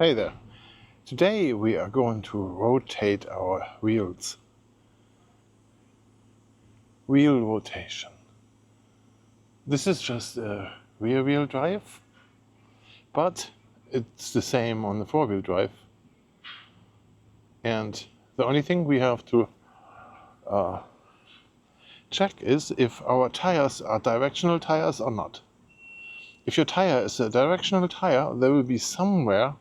Hey there. Today we are going to rotate our wheels. Wheel rotation. This is just a rear wheel drive, but it's the same on the four wheel drive. And the only thing we have to check is if our tires are directional tires or not. If your tire is a directional tire, there will be somewhere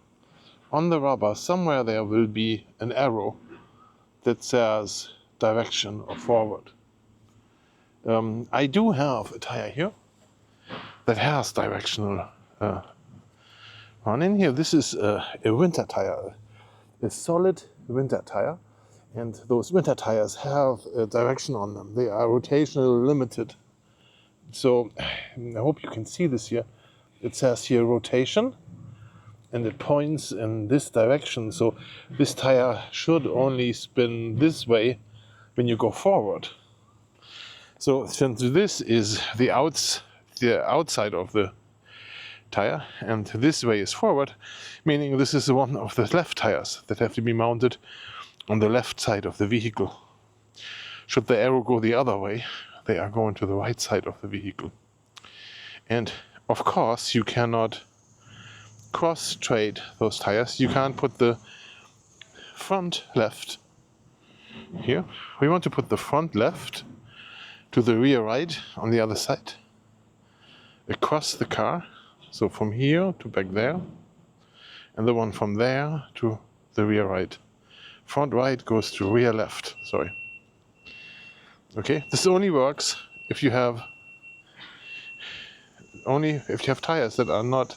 on the rubber, somewhere there will be an arrow that says direction or forward. I do have a tire here that has directional one in here. This is a winter tire, a solid winter tire, and those winter tires have a direction on them. They are rotational limited. So I hope you can see this here. It says here rotation, and it points in this direction. So this tire should only spin this way when you go forward. So since this is the outside of the tire, and this way is forward, meaning this is one of the left tires that have to be mounted on the left side of the vehicle. Should the arrow go the other way, they are going to the right side of the vehicle. And of course, you cannot cross-trade those tires. You can't put the front left here. We want to put the front left to the rear right on the other side, across the car. So from here to back there, and the one from there to the rear right. Front right goes to rear left, sorry. Okay, this only works if you have tires that are not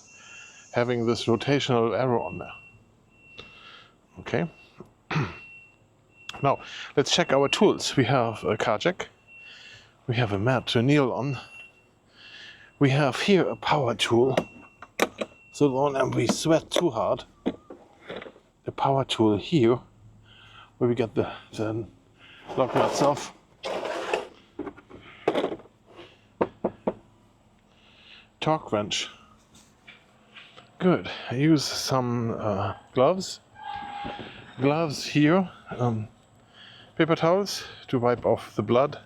having this rotational arrow on there. Okay. Now, let's check our tools. We have a car jack. We have a mat to kneel on. We have here a power tool. So don't we sweat too hard. The power tool here, where we get the lug nuts off. Torque wrench. Good. I use some gloves. Gloves here. Paper towels to wipe off the blood,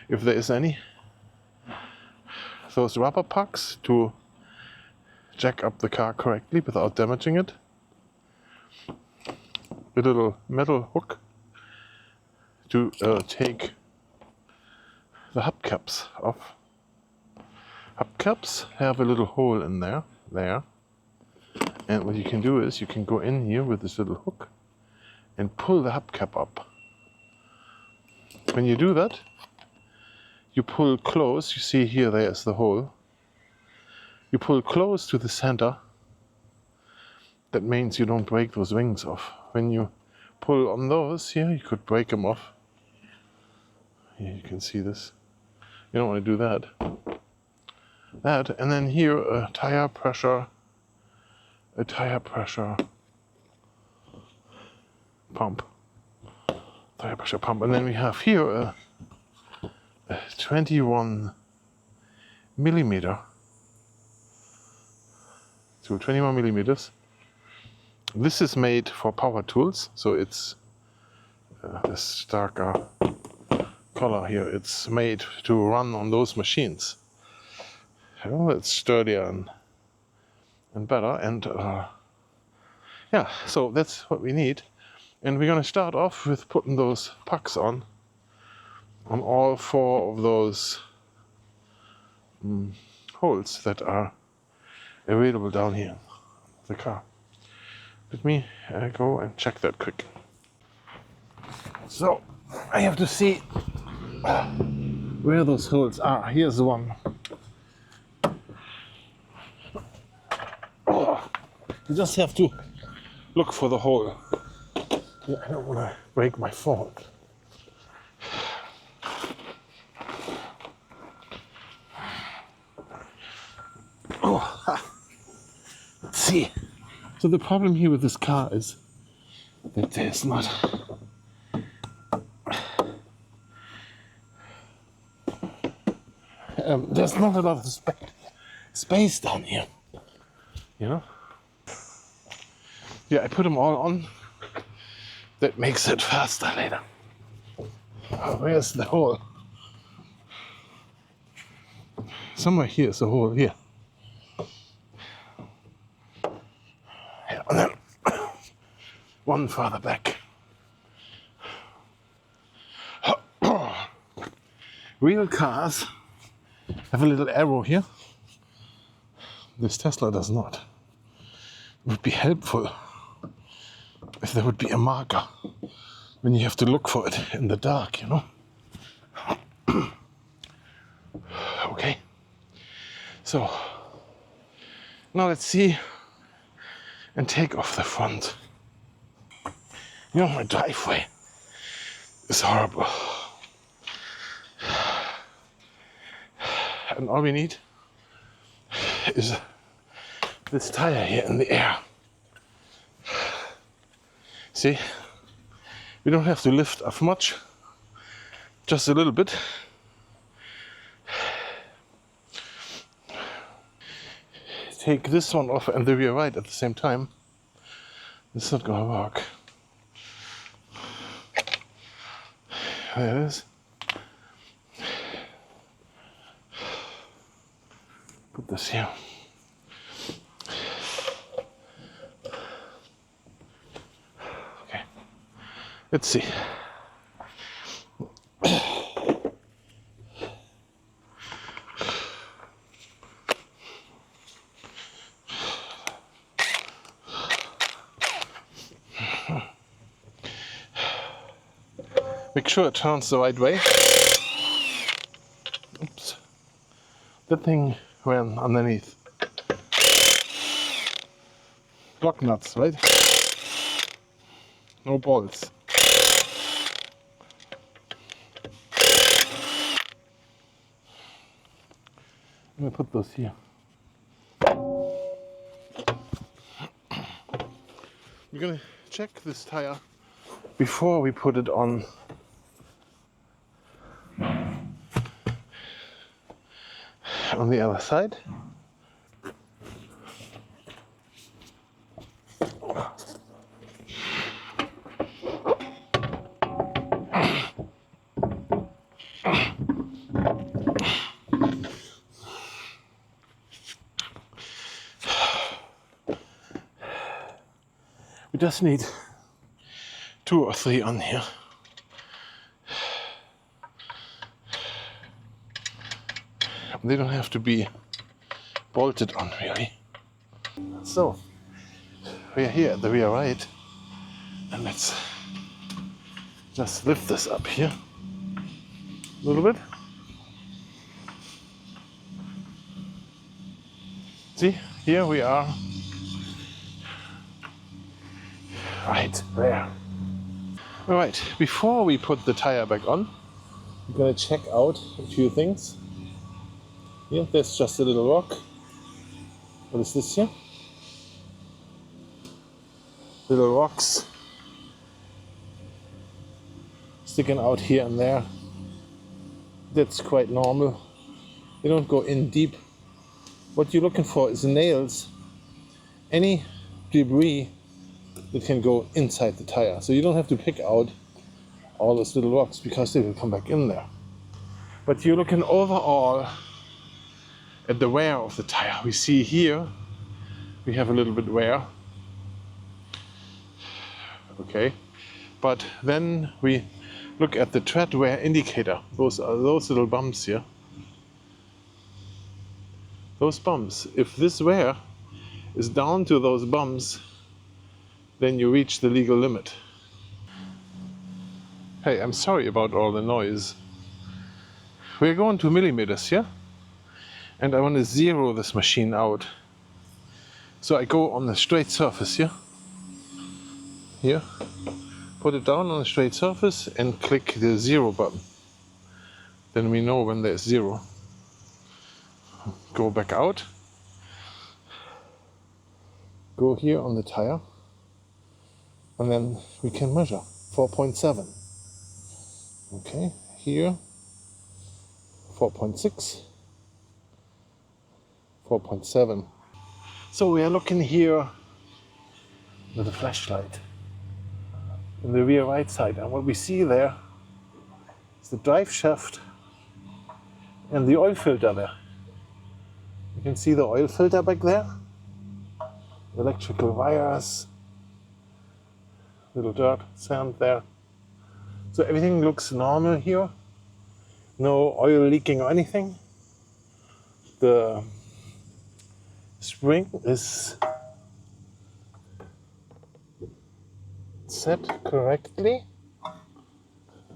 if there is any. Those rubber pucks to jack up the car correctly without damaging it. A little metal hook to take the hubcaps off. Hubcaps have a little hole in there. And what you can do is you can go in here with this little hook and pull the hubcap up. When you do that, you pull close. You see here, there's the hole. You pull close to the center. That means you don't break those wings off. When you pull on those here, you could break them off. Here you can see this. You don't want to do that. And then here a tire pressure pump. Tire pressure pump. And then we have here a 21 millimeter. So 21 millimeters. This is made for power tools, so it's this darker color here. It's made to run on those machines. Well, it's sturdier and better, and yeah, so that's what we need. And we're going to start off with putting those pucks on all four of those holes that are available down here in the car. Let me go and check that quick. So I have to see where those holes are. Here's one. Oh, you just have to look for the hole. Yeah, I don't want to break my phone. Oh, let's see. So the problem here with this car is that there's not a lot of space down here, you know. Yeah, I put them all on. That makes it faster later. Oh, where's the hole? Somewhere here is a hole here. Yeah, and then one further back. Real cars have a little arrow here. This Tesla does not. It would be helpful if there would be a marker when you have to look for it in the dark, you know? Okay. So, now let's see and take off the front. You know, my driveway is horrible. And all we need is this tire here in the air. See? We don't have to lift off much, just a little bit. Take this one off and the rear right at the same time. It's not gonna work. There it is. Put this here. Okay. Let's see. Make sure it turns the right way. Oops. That thing ran underneath. Block nuts, right? No bolts. I'm gonna put those here. We're gonna check this tire before we put it on the other side. We just need 2 or 3 on here. They don't have to be bolted on, really. So, we are here at the rear right, and let's just lift this up here a little bit. See, here we are. Right there. All right, before we put the tire back on, we're gonna check out a few things. Here, there's just a little rock. What is this here? Little rocks sticking out here and there. That's quite normal. They don't go in deep. What you're looking for is nails, any debris that can go inside the tire. So you don't have to pick out all those little rocks because they will come back in there. But you're looking overall at the wear of the tire. We see here, we have a little bit wear. Okay, but then we look at the tread wear indicator. Those are those little bumps here. Those bumps, if this wear is down to those bumps, then you reach the legal limit. Hey, I'm sorry about all the noise. We're going to millimeters here, and I want to zero this machine out. So I go on the straight surface here. Here, put it down on a straight surface and click the 0 button. Then we know when there's 0. Go back out. Go here on the tire. And then we can measure 4.7. Okay, here 4.6, 4.7. So we are looking here with a flashlight in the rear right side. And what we see there is the drive shaft and the oil filter there. You can see the oil filter back there, electrical wires, little dirt, sand there. So everything looks normal here. No oil leaking or anything. The spring is set correctly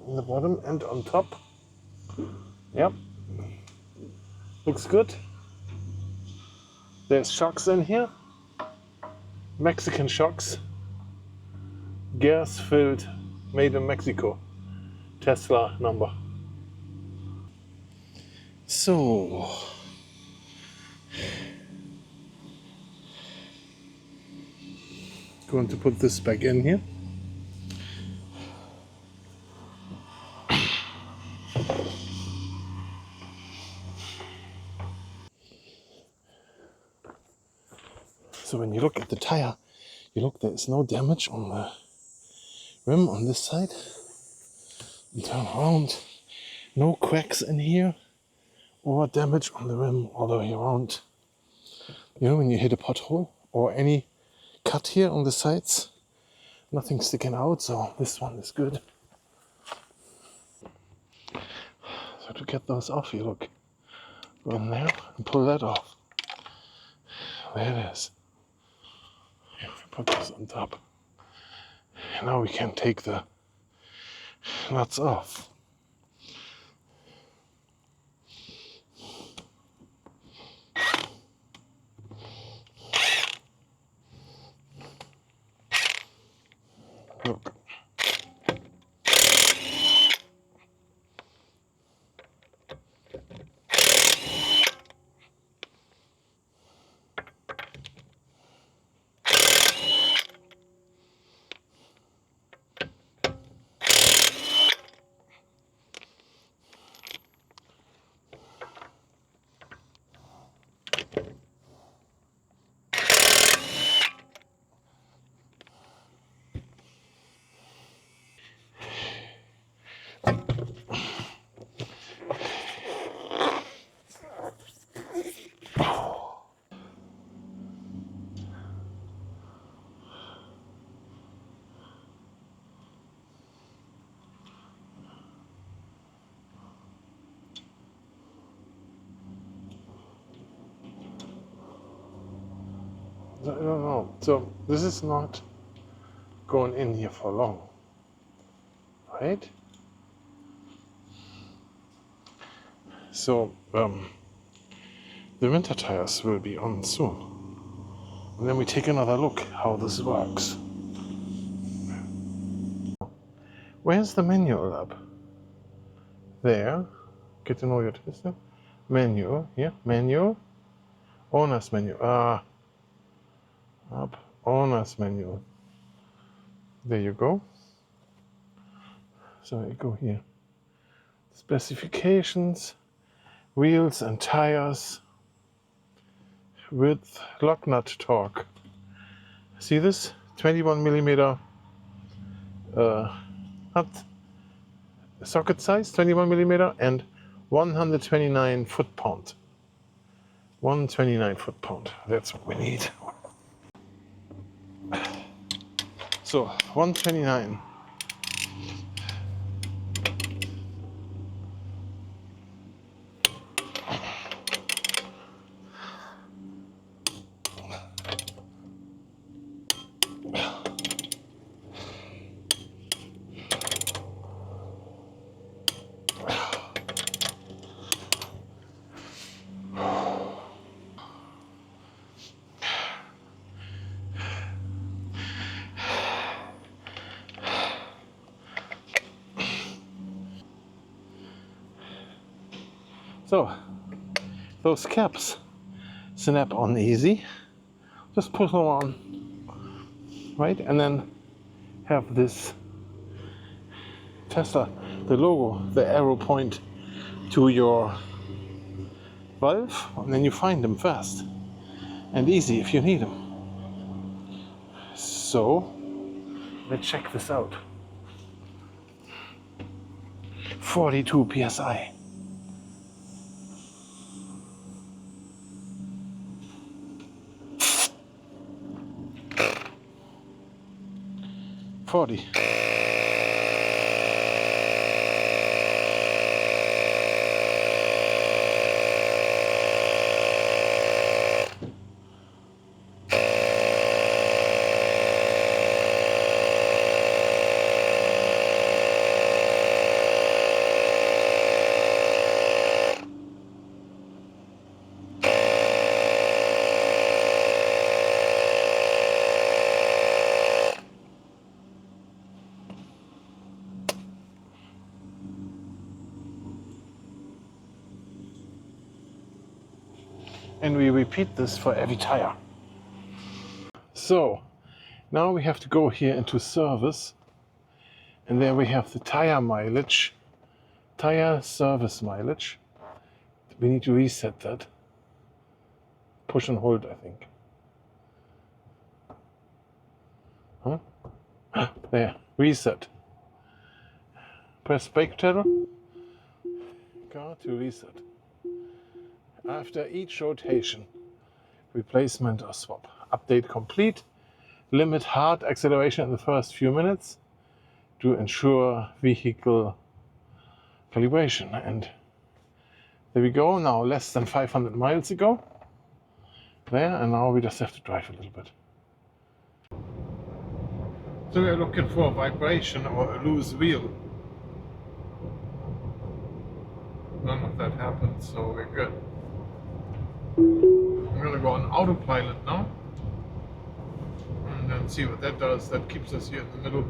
on the bottom and on top. Yep, looks good. There's shocks in here, Mexican shocks, gas filled, made in Mexico, Tesla number. So going to put this back in here. So when you look at the tire, there's no damage on the rim on this side. And turn around, no cracks in here or damage on the rim all the way around. You know, when you hit a pothole or any cut here on the sides, nothing sticking out, so this one is good. So to get those off, you look, go in there and pull that off. There it is. Put this on top. And now we can take the nuts off. Look. I don't know. So this is not going in here for long, right? So the winter tires will be on soon, and then we take another look how this works. Where's the manual up? There. Get to know your tester. Menu. Here. Menu. Owner's menu. Up. Owner's menu. There you go. So you go here. Specifications. Wheels and tires. Width. Lock nut torque. See this? 21 millimeter nut socket size, 21 millimeter, and 129 foot-pound. 129 foot-pound. That's what we need. So 129. So those caps snap on easy. Just push them on, right? And then have this Tesla, the logo, the arrow point to your valve, and then you find them fast and easy if you need them. So let's check this out. 42 psi. $40. And we repeat this for every tire. So now we have to go here into service, and there we have the tire mileage, tire service mileage. We need to reset that. Push and hold, I think. Huh? There, reset. Press brake pedal, car to reset. After each rotation, replacement or swap. Update complete. Limit hard acceleration in the first few minutes to ensure vehicle calibration. And there we go, now less than 500 miles ago. There, and now we just have to drive a little bit. So we are looking for a vibration or a loose wheel. None of that happened, so we're good. I'm gonna go on autopilot now and then see what that does. That keeps us here in the middle.